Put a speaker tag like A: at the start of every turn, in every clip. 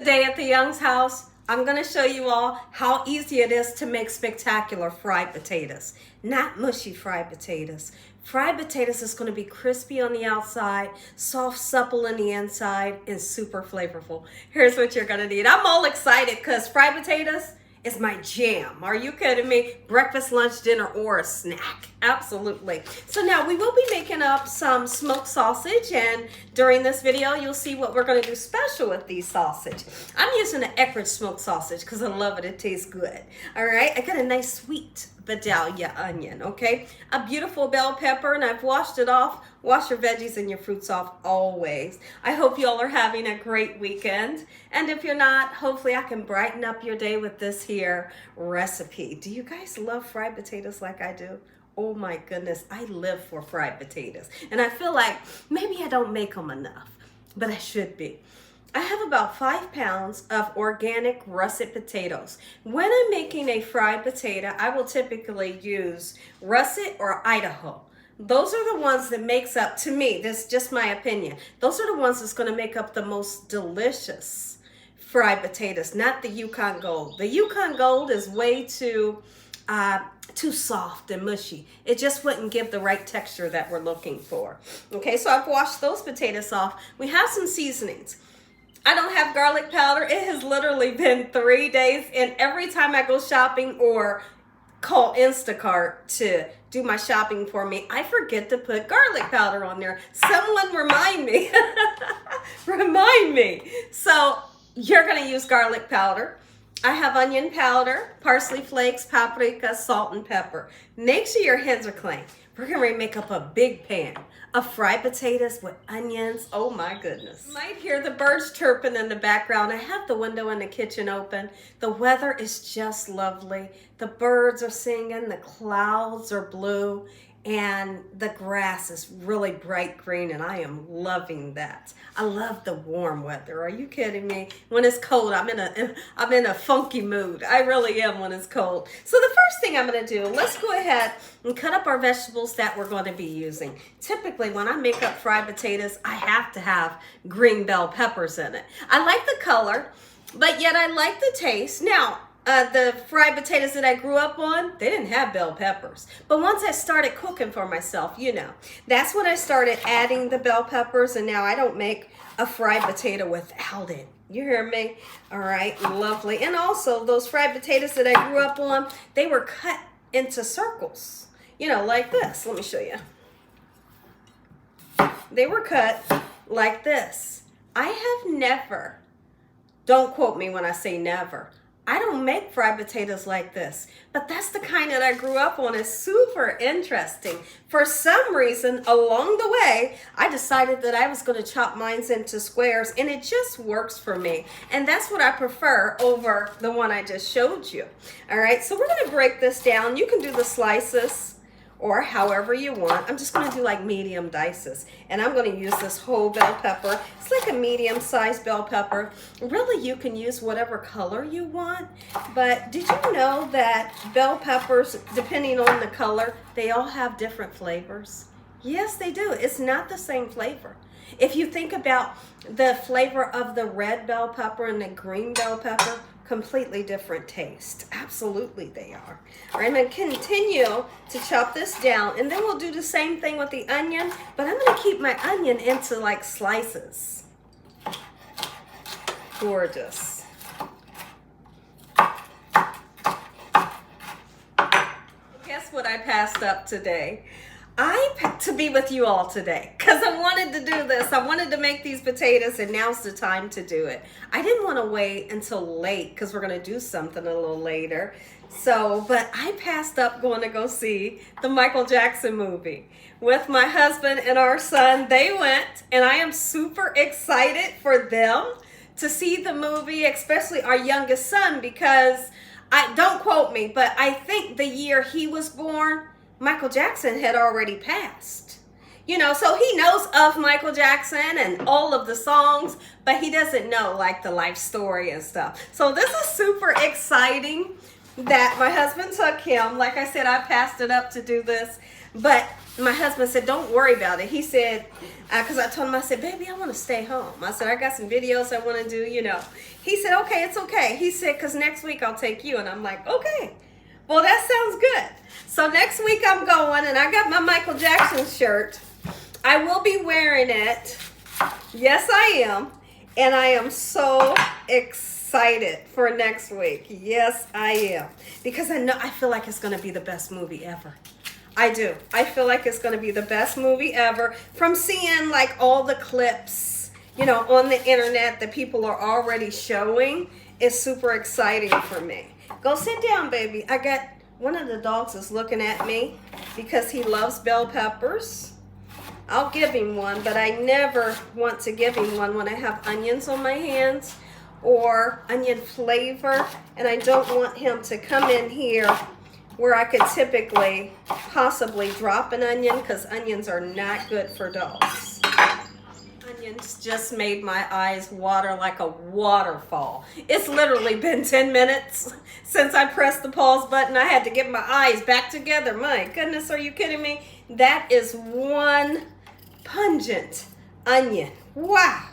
A: Today at the Young's house, I'm going to show you all how easy it is to make spectacular fried potatoes. Not mushy fried potatoes. Fried potatoes is going to be crispy on the outside, soft, supple in the inside, and super flavorful. Here's what you're going to need. I'm all excited because fried potatoes is my jam. Are you kidding me? Breakfast, lunch, dinner, or a snack. Absolutely. So now we will be making up some smoked sausage, and during this video you'll see what we're going to do special with these sausage. I'm using an Eckrich smoked sausage because I love it. It tastes good. All right, I got a nice sweet Vidalia onion, okay? A beautiful bell pepper, and I've washed it off. Wash your veggies and your fruits off always. I hope you all are having a great weekend. And if you're not, hopefully I can brighten up your day with this here recipe. Do you guys love fried potatoes like I do? Oh my goodness, I live for fried potatoes. And I feel like maybe I don't make them enough, but I should be. I have about 5 pounds of organic russet potatoes. When I'm making a fried potato, I will typically use russet or Idaho. Those are the ones that makes up, to me, this is just my opinion, those are the ones that's going to make up the most delicious fried potatoes, not the Yukon Gold. The Yukon Gold is way too soft and mushy. It just wouldn't give the right texture that we're looking for. Okay, so I've washed those potatoes off. We have some seasonings. I don't have garlic powder. It has literally been 3 days, and every time I go shopping or call Instacart to do my shopping for me, I forget to put garlic powder on there. Someone remind me. Remind me. So you're going to use garlic powder. I have onion powder, parsley flakes, paprika, salt, and pepper. Make sure your hands are clean. We're going to make up a big pan of fried potatoes with onions. Oh my goodness. You might hear the birds chirping in the background. I have the window in the kitchen open. The weather is just lovely. The birds are singing, the clouds are blue, and the grass is really bright green, and I am loving that. I love the warm weather. Are you kidding me? When it's cold, I'm in a funky mood. I really am when it's cold. So the first thing I'm going to do, let's go ahead and cut up our vegetables that we're going to be using. Typically, when I make up fried potatoes, I have to have green bell peppers in it. I like the color, but yet I like the taste. Now, the fried potatoes that I grew up on, they didn't have bell peppers. But once I started cooking for myself, you know, that's when I started adding the bell peppers, and now I don't make a fried potato without it. You hear me? All right, lovely. And also, those fried potatoes that I grew up on, they were cut into circles, you know, like this. Let me show you. They were cut like this. I have never, don't quote me when I say never, I don't make fried potatoes like this, but that's the kind that I grew up on. It's super interesting. For some reason, along the way, I decided that I was going to chop mine into squares, and it just works for me. And that's what I prefer over the one I just showed you. All right, so we're going to break this down. You can do the slices or however you want. I'm just going to do like medium dices, and I'm going to use this whole bell pepper. It's like a medium-sized bell pepper. Really, you can use whatever color you want, but did you know that bell peppers, depending on the color, they all have different flavors? Yes, they do. It's not the same flavor. If you think about the flavor of the red bell pepper and the green bell pepper, completely different taste. Absolutely they are. All right, I'm going to continue to chop this down, and then we'll do the same thing with the onion, but I'm going to keep my onion into like slices. Gorgeous. Guess what I passed up today? I picked to be with you all today because I wanted to do this. I wanted to make these potatoes, and now's the time to do it. I didn't want to wait until late because we're going to do something a little later. So, but I passed up going to go see the Michael Jackson movie with my husband and our son. They went, and I am super excited for them to see the movie, especially our youngest son, because don't quote me, but I think the year he was born, Michael Jackson had already passed. You know, so he knows of Michael Jackson and all of the songs, but he doesn't know like the life story and stuff. So this is super exciting that my husband took him. Like I said, I passed it up to do this, but my husband said, don't worry about it. He said, because I told him, I said, baby, I want to stay home. I said, I got some videos I want to do, you know. He said, okay, it's okay. He said, because next week I'll take you. And I'm like, okay. Well, that sounds good. So next week I'm going, and I got my Michael Jackson shirt. I will be wearing it. Yes, I am. And I am so excited for next week. Yes, I am. Because I feel like it's going to be the best movie ever. I do. I feel like it's going to be the best movie ever. From seeing like all the clips, you know, on the internet that people are already showing, is super exciting for me. Go sit down, baby. I got one of the dogs is looking at me because he loves bell peppers. I'll give him one, but I never want to give him one when I have onions on my hands or onion flavor, and I don't want him to come in here where I could typically possibly drop an onion, because onions are not good for dogs. Onions just made my eyes water like a waterfall. It's literally been 10 minutes since I pressed the pause button. I had to get my eyes back together. My goodness, are you kidding me? That is one pungent onion. Wow.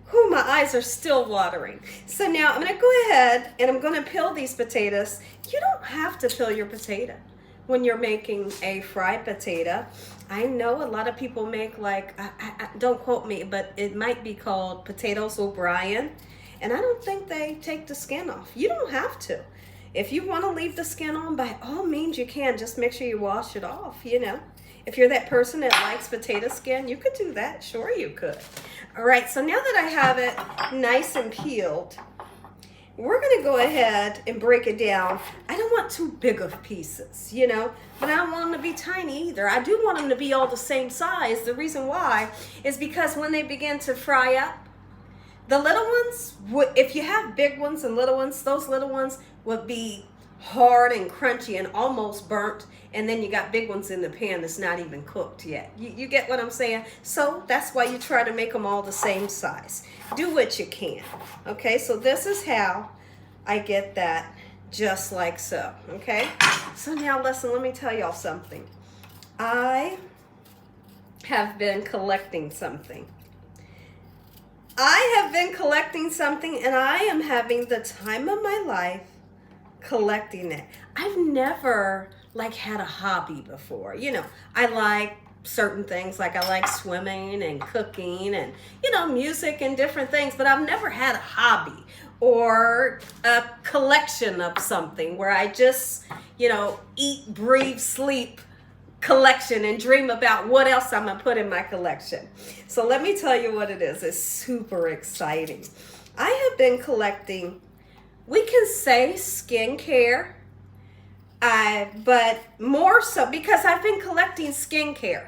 A: Whew, my eyes are still watering. So now I'm going to go ahead and I'm going to peel these potatoes. You don't have to peel your potato when you're making a fried potato. I know a lot of people make like, don't quote me, but it might be called potatoes O'Brien. And I don't think they take the skin off. You don't have to. If you want to leave the skin on, by all means you can. Just make sure you wash it off, you know. If you're that person that likes potato skin, you could do that. Sure you could. All right, so now that I have it nice and peeled, we're going to go ahead and break it down. I don't want too big of pieces, you know, but I don't want them to be tiny either. I do want them to be all the same size. The reason why is because when they begin to fry up, the little ones, if you have big ones and little ones, those little ones would be hard and crunchy and almost burnt, and then you got big ones in the pan that's not even cooked yet. You get what I'm saying? So that's why you try to make them all the same size. Do what you can. Okay, so this is how I get that, just like so. Okay, so now listen, let me tell y'all something. I have been collecting something. I have been collecting something, and I am having the time of my life collecting it. I've never like had a hobby before. You know, I like certain things, like I like swimming and cooking and, you know, music and different things, but I've never had a hobby or a collection of something where I just, you know, eat, breathe, sleep collection and dream about what else I'm gonna put in my collection. So let me tell you what it is. It's super exciting. I have been collecting, we can say skincare, but more so because I've been collecting skincare.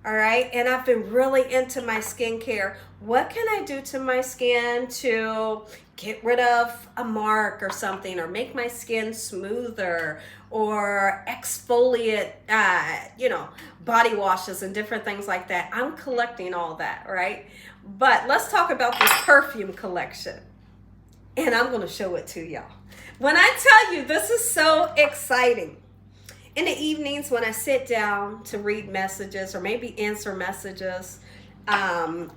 A: All right, and I've been really into my skincare. What can I do to my skin to get rid of a mark or something, or make my skin smoother, or exfoliate, you know, body washes and different things like that. I'm collecting all that, right? But let's talk about this perfume collection. And I'm going to show it to y'all. When I tell you, this is so exciting. In the evenings when I sit down to read messages or maybe answer messages,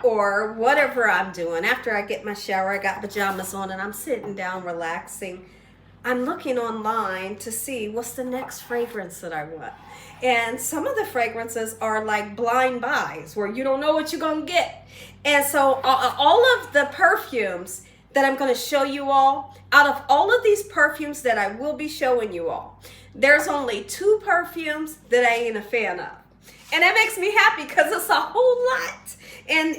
A: or whatever I'm doing, after I get my shower, I got pajamas on and I'm sitting down relaxing, I'm looking online to see what's the next fragrance that I want. And some of the fragrances are like blind buys where you don't know what you're going to get. And so all of the perfumes that I'm going to show you all, out of all of these perfumes that I will be showing you all, there's only 2 perfumes that I ain't a fan of. And that makes me happy because it's a whole lot. And,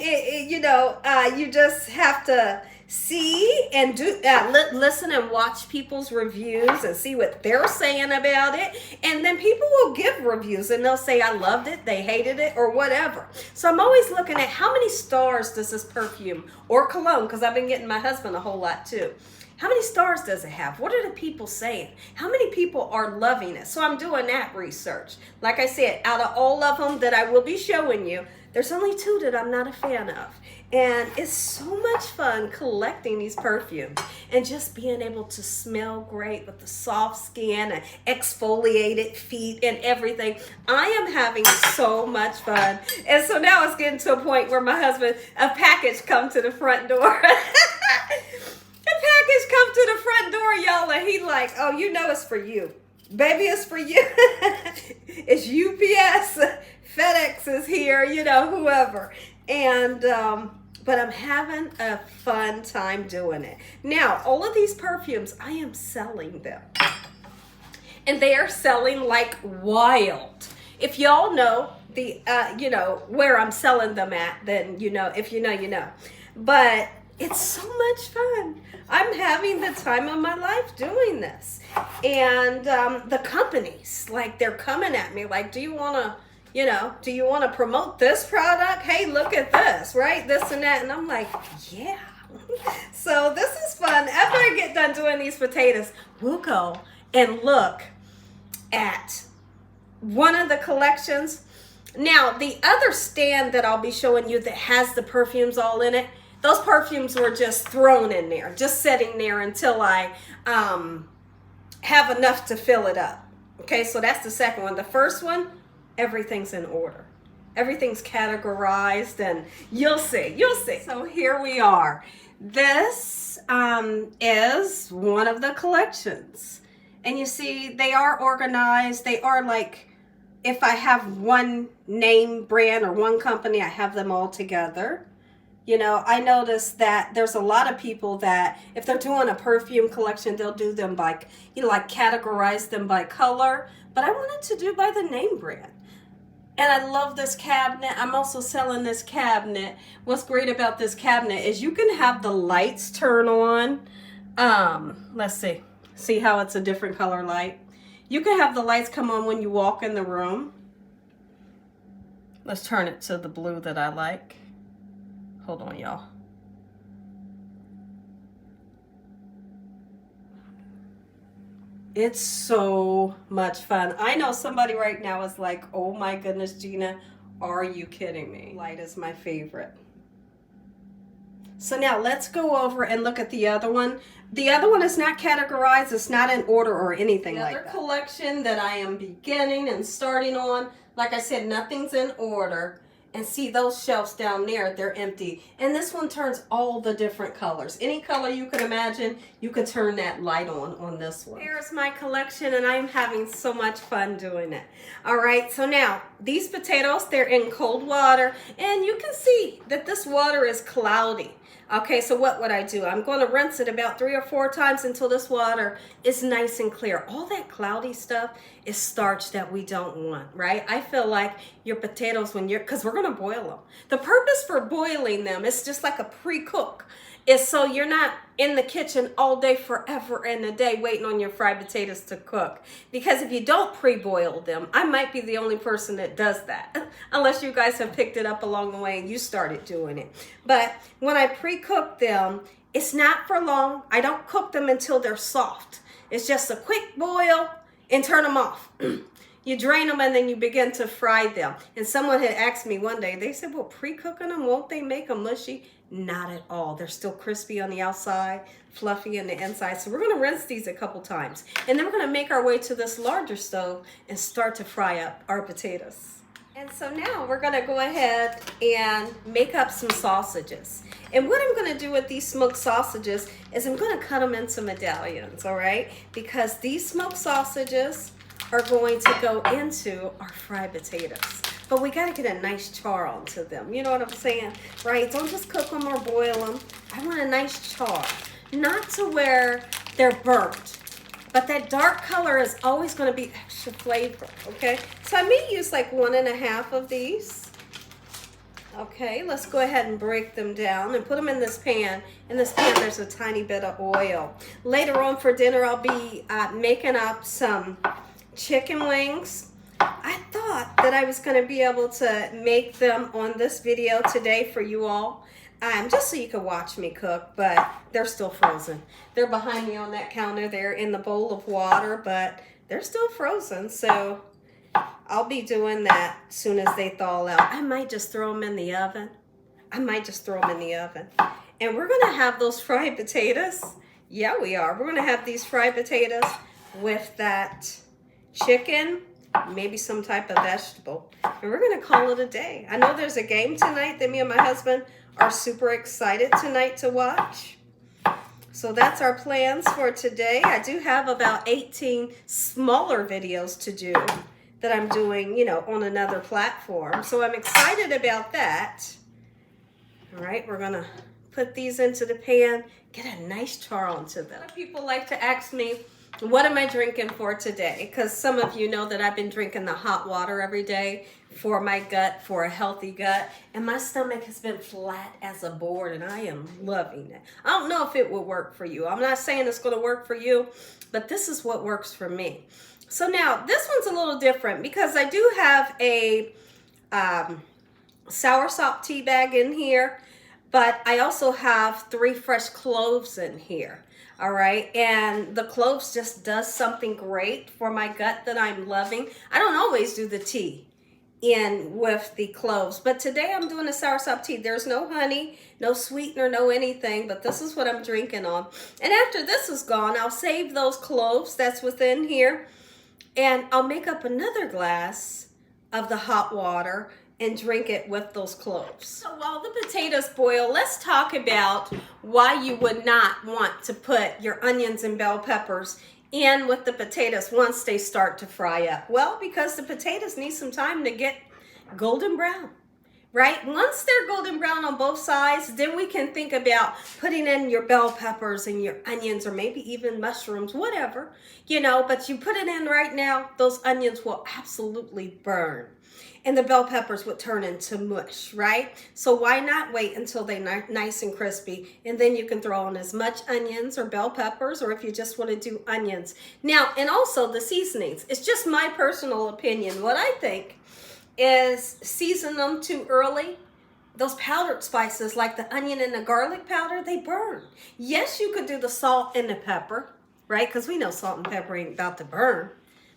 A: you know, you just have to see and do listen and watch people's reviews and see what they're saying about it. And then people will give reviews and they'll say, I loved it, they hated it, or whatever. So I'm always looking at how many stars does this perfume or cologne, because I've been getting my husband a whole lot too. How many stars does it have? What are the people saying? How many people are loving it? So I'm doing that research. Like I said, out of all of them that I will be showing you, there's only 2 that I'm not a fan of. And it's so much fun collecting these perfumes and just being able to smell great with the soft skin and exfoliated feet and everything. I am having so much fun. And so now it's getting to a point where my husband, a package come to the front door. but he like, oh, you know it's for you. Baby, it's for you. It's UPS. FedEx is here, you know, whoever. And, but I'm having a fun time doing it. Now, all of these perfumes, I am selling them. And they are selling like wild. If y'all know the, you know, where I'm selling them at, then you know, if you know, you know. But it's so much fun. I'm having the time of my life doing this. And the companies, like, they're coming at me like, do you want to, you know, do you want to promote this product? Hey, look at this, right? This and that. And I'm like, yeah. So this is fun. After I get done doing these potatoes, we'll go and look at one of the collections. Now, the other stand that I'll be showing you that has the perfumes all in it, those perfumes were just thrown in there, just sitting there until I have enough to fill it up. Okay, so that's the second one. The first one, everything's in order. Everything's categorized, and you'll see, you'll see. So here we are. This is one of the collections. And you see, they are organized. They are like, if I have one name brand or one company, I have them all together. You know, I noticed that there's a lot of people that if they're doing a perfume collection, they'll do them by, you know, like categorize them by color. But I wanted to do by the name brand. And I love this cabinet. I'm also selling this cabinet. What's great about this cabinet is you can have the lights turn on. Let's see. See how it's a different color light? You can have the lights come on when you walk in the room. Let's turn it to the blue that I like. Hold on, y'all. It's so much fun. I know somebody right now is like, oh my goodness, Gina, are you kidding me? Light is my favorite. So now let's go over and look at the other one. The other one is not categorized. It's not in order or anything like that. The other collection that I am beginning and starting on, like I said, nothing's in order. And see those shelves down there, they're empty. And this one turns all the different colors. Any color you can imagine, you can turn that light on this one. Here's my collection, and I'm having so much fun doing it. All right, so now these potatoes, they're in cold water, and you can see that this water is cloudy. Okay, so what would I do? I'm going to rinse it about 3 or 4 times until this water is nice and clear. All that cloudy stuff is starch that we don't want, right? I feel like your potatoes, when you're, because we're going to boil them. The purpose for boiling them is just like a pre-cook. Is so you're not in the kitchen all day forever and a day waiting on your fried potatoes to cook. Because if you don't pre-boil them, I might be the only person that does that. Unless you guys have picked it up along the way and you started doing it. But when I pre-cook them, it's not for long. I don't cook them until they're soft. It's just a quick boil and turn them off. You drain them and then you begin to fry them. And someone had asked me one day, they said, well, pre-cooking them, won't they make them mushy? Not at all. They're still crispy on the outside, fluffy on the inside. So we're going to rinse these a couple times. And then we're going to make our way to this larger stove and start to fry up our potatoes. And so now we're going to go ahead and make up some sausages. And what I'm going to do with these smoked sausages is I'm going to cut them into medallions, all right? Because these smoked sausages are going to go into our fried potatoes. But we got to get a nice char onto them. You know what I'm saying? Right? Don't just cook them or boil them. I want a nice char. Not to where they're burnt. But that dark color is always going to be extra flavor. Okay? So I may use like 1.5 of these. Okay, let's go ahead and break them down and put them in this pan. In this pan, there's a tiny bit of oil. Later on for dinner, I'll be making up some chicken wings. I thought that I was going to be able to make them on this video today for you all, just so you could watch me cook, but they're still frozen. They're behind me on that counter. They're in the bowl of water, but they're still frozen, so I'll be doing that as soon as they thaw out. I might just throw them in the oven. And we're going to have those fried potatoes. Yeah, we are. We're going to have these fried potatoes with that chicken, maybe some type of vegetable, and we're gonna call it a day. I know there's a game tonight that me and my husband are super excited tonight to watch. So that's our plans for today. I do have about 18 smaller videos to do that I'm doing, you know, on another platform. So I'm excited about that. All right, we're gonna put these into the pan, get a nice char onto them. A lot of people like to ask me, what am I drinking for today? Because some of you know that I've been drinking the hot water every day for my gut, for a healthy gut, and my stomach has been flat as a board, and I am loving it. I don't know if it will work for you. I'm not saying it's going to work for you, but this is what works for me. So now, this one's a little different because I do have a soursop tea bag in here, but I also have 3 fresh cloves in here. All right, and the cloves just does something great for my gut that I'm loving. I don't always do the tea in with the cloves, but today I'm doing a soursop tea. There's no honey, no sweetener, no anything, but this is what I'm drinking on. And after this is gone, I'll save those cloves that's within here, and I'll make up another glass of the hot water and drink it with those cloves. So while the potatoes boil, let's talk about why you would not want to put your onions and bell peppers in with the potatoes once they start to fry up. Well, because the potatoes need some time to get golden brown, right? Once they're golden brown on both sides, then we can think about putting in your bell peppers and your onions, or maybe even mushrooms, whatever, you know, but you put it in right now, those onions will absolutely burn. And the bell peppers would turn into mush, right? So why not wait until they're nice and crispy, and then you can throw on as much onions or bell peppers, or if you just want to do onions. Now, and also the seasonings. It's just my personal opinion. What I think is season them too early. Those powdered spices like the onion and the garlic powder, they burn. Yes, you could do the salt and the pepper, right? Because we know salt and pepper ain't about to burn.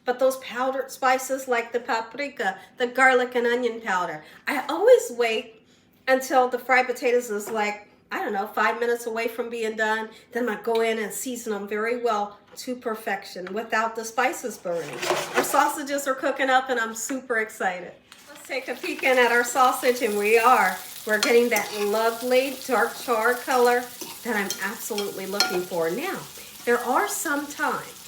A: But those powdered spices like the paprika, the garlic and onion powder, I always wait until the fried potatoes is like, I don't know, 5 minutes away from being done. Then I go in and season them very well to perfection without the spices burning. Our sausages are cooking up and I'm super excited. Let's take a peek in at our sausage, and we're getting that lovely dark char color that I'm absolutely looking for. Now, there are some times,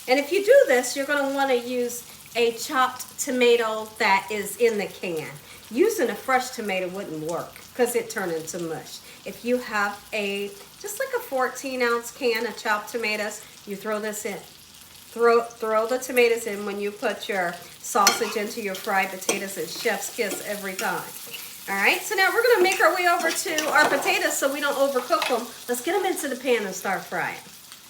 A: and if you do this, you're going to want to use a chopped tomato that is in the can. Using a fresh tomato wouldn't work because it turned into mush. If you have just like a 14-ounce can of chopped tomatoes, you throw this in. Throw the tomatoes in when you put your sausage into your fried potatoes. It's chef's kiss every time. All right, so now we're going to make our way over to our potatoes so we don't overcook them. Let's get them into the pan and start frying.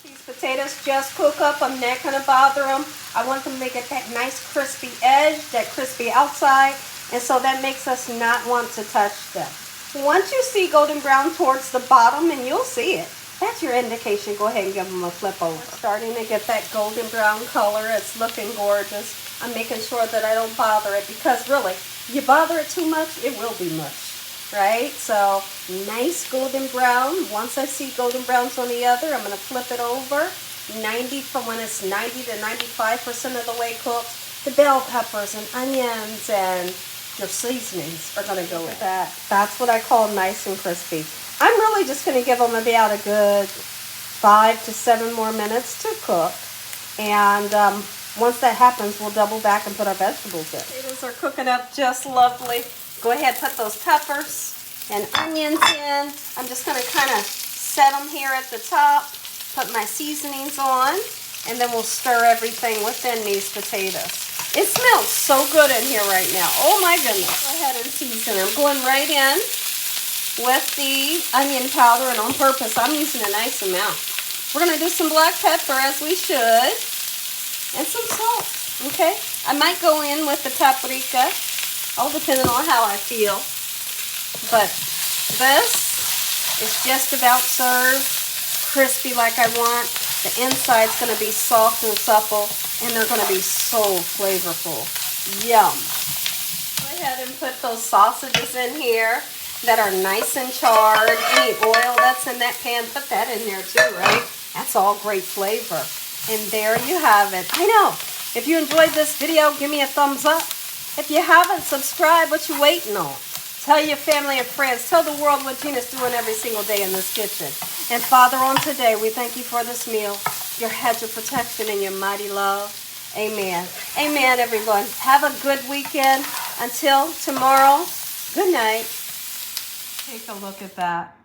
A: These potatoes just cook up. I'm not going to bother them. I want them to get that nice crispy edge, that crispy outside, and so that makes us not want to touch them. Once you see golden brown towards the bottom, and you'll see it, that's your indication. Go ahead and give them a flip over. It's starting to get that golden brown color. It's looking gorgeous. I'm making sure that I don't bother it, because really, you bother it too much, it will be mush, right? So nice golden brown. Once I see golden browns on the other, I'm going to flip it over. When it's 90 to 95% of the way cooked, the bell peppers and onions and your seasonings are going to go with that. That's what I call nice and crispy. I'm really just going to give them about a good 5 to 7 more minutes to cook. And once that happens, we'll double back and put our vegetables in. Potatoes are cooking up just lovely. Go ahead, put those peppers and onions in. I'm just going to kind of set them here at the top, put my seasonings on, and then we'll stir everything within these potatoes. It smells so good in here right now. Oh my goodness. Go ahead and season. I'm going right in with the onion powder, and on purpose, I'm using a nice amount. We're going to do some black pepper, as we should, and some salt, okay? I might go in with the paprika, all depending on how I feel. But this is just about served, crispy like I want. The inside's going to be soft and supple, and they're going to be so flavorful. Yum. Go ahead and put those sausages in here that are nice and charred. Any oil that's in that pan, put that in there too, right? That's all great flavor. And there you have it. I know. If you enjoyed this video, give me a thumbs up. If you haven't subscribed, what you waiting on? Tell your family and friends. Tell the world what Gina's doing every single day in this kitchen. And Father, on today, we thank you for this meal, your hedge of protection and your mighty love. Amen. Amen, everyone. Have a good weekend. Until tomorrow, good night. Take a look at that.